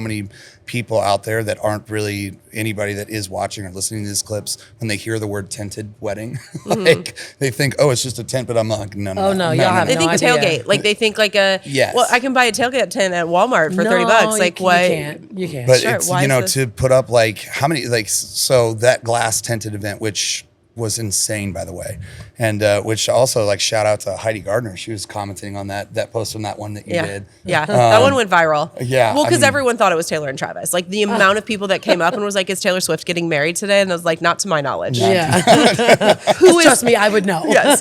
many people out there that aren't really anybody that is watching or listening to these clips, when they hear the word tented wedding, like they think, oh, it's just a tent, but I'm like, no. They think tailgate. Like they think like well, I can buy a tailgate tent at Walmart for $30. Like what? You can't. But sure, it's, to put up like how many, like, so that glass tented event, which was insane, by the way. And which also, like, shout out to Heidi Gardner. She was commenting on that post on that one that you did. Yeah, that one went viral. Yeah. Well, because everyone thought it was Taylor and Travis. Like, the amount of people that came up and was like, is Taylor Swift getting married today? And I was like, not to my knowledge. Yeah. Trust me, I would know. Yes.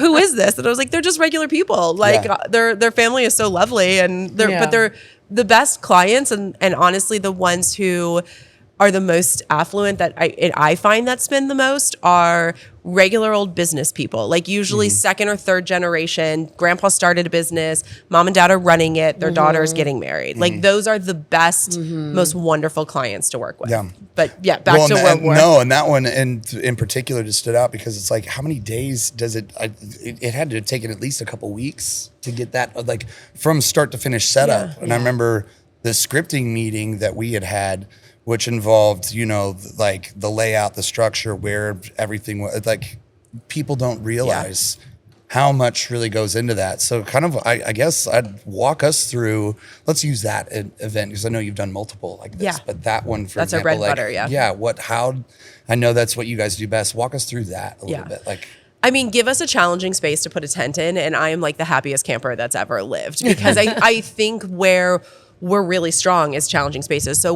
Who is this? And I was like, they're just regular people. Like, their family is so lovely. And but they're the best clients and honestly, the ones who are the most affluent that I find that spend the most are regular old business people, like usually second or third generation. Grandpa started a business, mom and dad are running it, their daughter's getting married. Like those are the best, most wonderful clients to work with. Yeah. But back to World War. No, and that one in particular just stood out because it's like, how many days does it had to take it at least a couple weeks to get that, like, from start to finish setup. And I remember the scripting meeting that we had, which involved, like the layout, the structure, where everything was. Like, people don't realize how much really goes into that. So kind of, I guess I'd walk us through, let's use that event, because I know you've done multiple like this, but that one, for that's example, our bread and butter, how, I know that's what you guys do best. Walk us through that a little bit. Like, I mean, give us a challenging space to put a tent in, and I am like the happiest camper that's ever lived, because I think where we're really strong is challenging spaces. So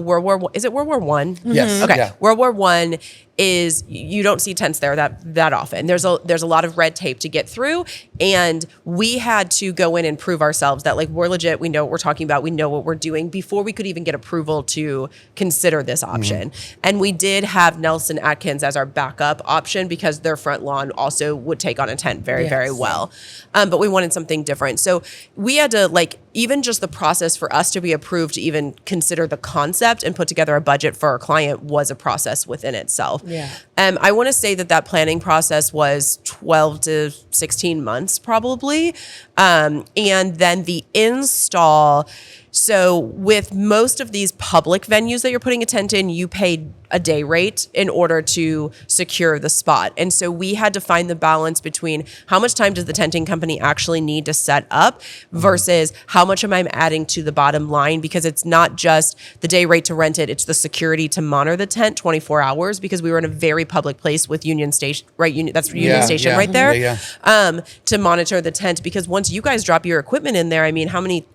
is it World War I? Yes. Okay. Yeah. World War I is, you don't see tents there that often. There's a lot of red tape to get through, and we had to go in and prove ourselves that, like, we're legit, we know what we're talking about, we know what we're doing, before we could even get approval to consider this option. And we did have Nelson Atkins as our backup option because their front lawn also would take on a tent very, very well. But we wanted something different. So we had to, like, even just the process for us to be approved to even consider the concept and put together a budget for our client was a process within itself. Yeah. I want to say that planning process was 12 to 16 months probably. And then the install. So with most of these public venues that you're putting a tent in, you pay a day rate in order to secure the spot. And so we had to find the balance between how much time does the tenting company actually need to set up versus how much am I adding to the bottom line, because it's not just the day rate to rent it, it's the security to monitor the tent 24 hours, because we were in a very public place with Union Station, right? That's Union Station right there. To monitor the tent, because once you guys drop your equipment in there, I mean, how many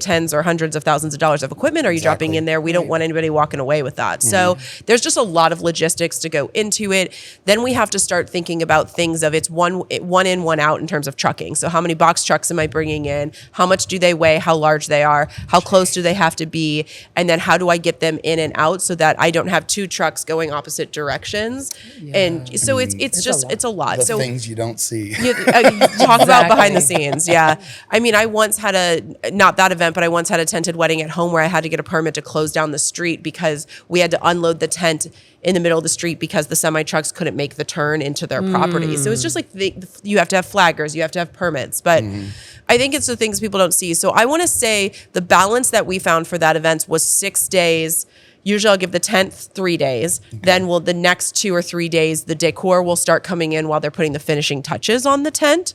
tens or hundreds of thousands of dollars of equipment are you dropping in there? We don't want anybody walking away with that. So there's just a lot of logistics to go into it. Then we have to start thinking about things of it's one in, one out in terms of trucking. So how many box trucks am I bringing in? How much do they weigh? How large they are? How close do they have to be? And then how do I get them in and out so that I don't have two trucks going opposite directions? And so it's a lot. The things you don't see. Talk about behind the scenes. Yeah. I mean, I once had not that event, but I once had a tented wedding at home where I had to get a permit to close down the street because we had to unload the tent in the middle of the street because the semi trucks couldn't make the turn into their property. So it's just like you have to have flaggers, you have to have permits, but I think it's the things people don't see. So I want to say the balance that we found for that event was 6 days. Usually I'll give the tent 3 days. Okay. Then the next 2 or 3 days, the decor will start coming in while they're putting the finishing touches on the tent.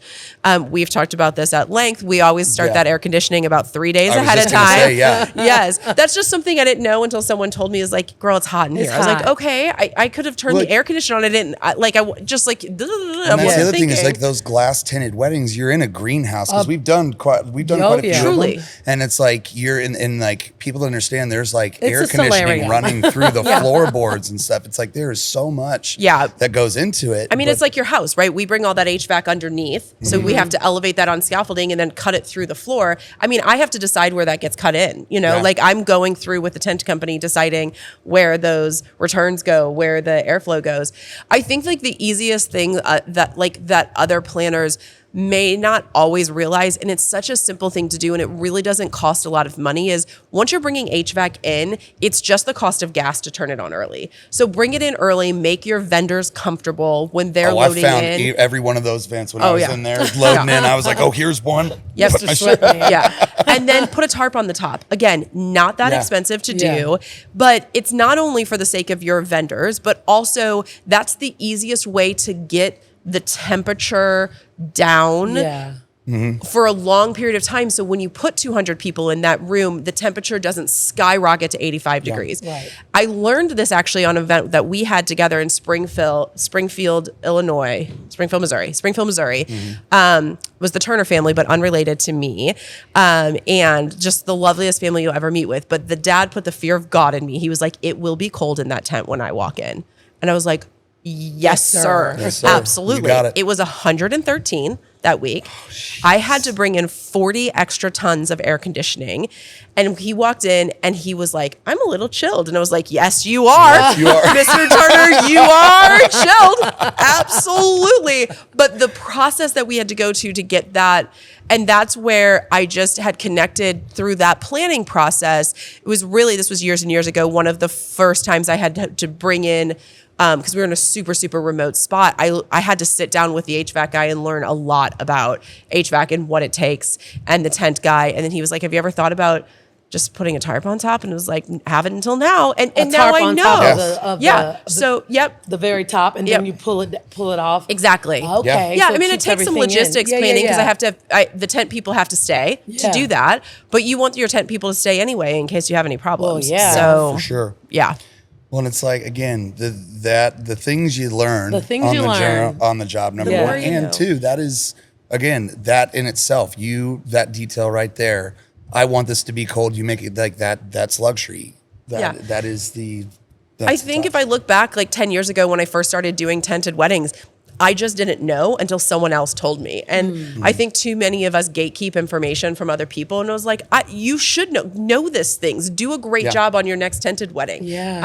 We've talked about this at length. We always start that air conditioning about 3 days ahead of time. Yes. That's just something I didn't know until someone told me, is like, girl, it's hot in here. I was like, okay, I could have turned the air conditioner on. I didn't that's the other thing is, like, those glass tinted weddings, you're in a greenhouse, because we've done quite a few Truly. of them. And it's like, you're in like, people understand there's like air conditioning running through the floorboards and stuff. It's like, there is so much that goes into it. I mean, it's like your house, right? We bring all that HVAC underneath. So we have to elevate that on scaffolding and then cut it through the floor. I mean, I have to decide where that ggets cut in, like I'm going through with the tent company, deciding where those returns go, where the airflow goes. I think like the easiest thing that other planners may not always realize, and it's such a simple thing to do and it really doesn't cost a lot of money, is once you're bringing HVAC in, it's just the cost of gas to turn it on early. So bring it in early, make your vendors comfortable when they're loading I found in. every one of those vents when I was in there loading in. I was like, oh, here's one. Yep. Put my shirt- Yeah. And then put a tarp on the top. Again, not that expensive to do, but it's not only for the sake of your vendors, but also that's the easiest way to get the temperature down for a long period of time. So when you put 200 people in that room, the temperature doesn't skyrocket to 85 degrees. Right. I learned this actually on an event that we had together in Springfield, Missouri. Was the Turner family, but unrelated to me. And just the loveliest family you'll ever meet with. But the dad put the fear of God in me. He was like, it will be cold in that tent when I walk in. And I was like, yes, sir. Yes, sir. Absolutely. You got it. It was 113 that week. I had to bring in 40 extra tons of air conditioning. And he walked in and he was like, I'm a little chilled. And I was like, yes, you are. Yes, you are. Mr. Turner, you are chilled. Absolutely. But the process that we had to go to get that, and that's where I just had connected through that planning process. It was really, this was years and years ago, one of the first times I had to bring in, because we were in a super, super remote spot, I had to sit down with the HVAC guy and learn a lot about HVAC and what it takes, and the tent guy. And then he was like, have you ever thought about just putting a tarp on top? And it was like, haven't until now. And now I know. The very top, and then you pull it off. Exactly. Okay. Yeah, so I mean, it takes some logistics planning because the tent people have to stay to do that, but you want your tent people to stay anyway in case you have any problems. Well, yeah. So, for sure. Yeah. Well, and it's like, again, the things you learn on the job, number The one. more you know. And two, that is, again, that in itself, that detail right there, I want this to be cold. You make it like that. That's luxury. That is the. I think if I look back like 10 years ago when I first started doing tented weddings, I just didn't know until someone else told me. And I think too many of us gatekeep information from other people. And I was like, you should know these things. Do a great job on your next tented wedding. Yeah.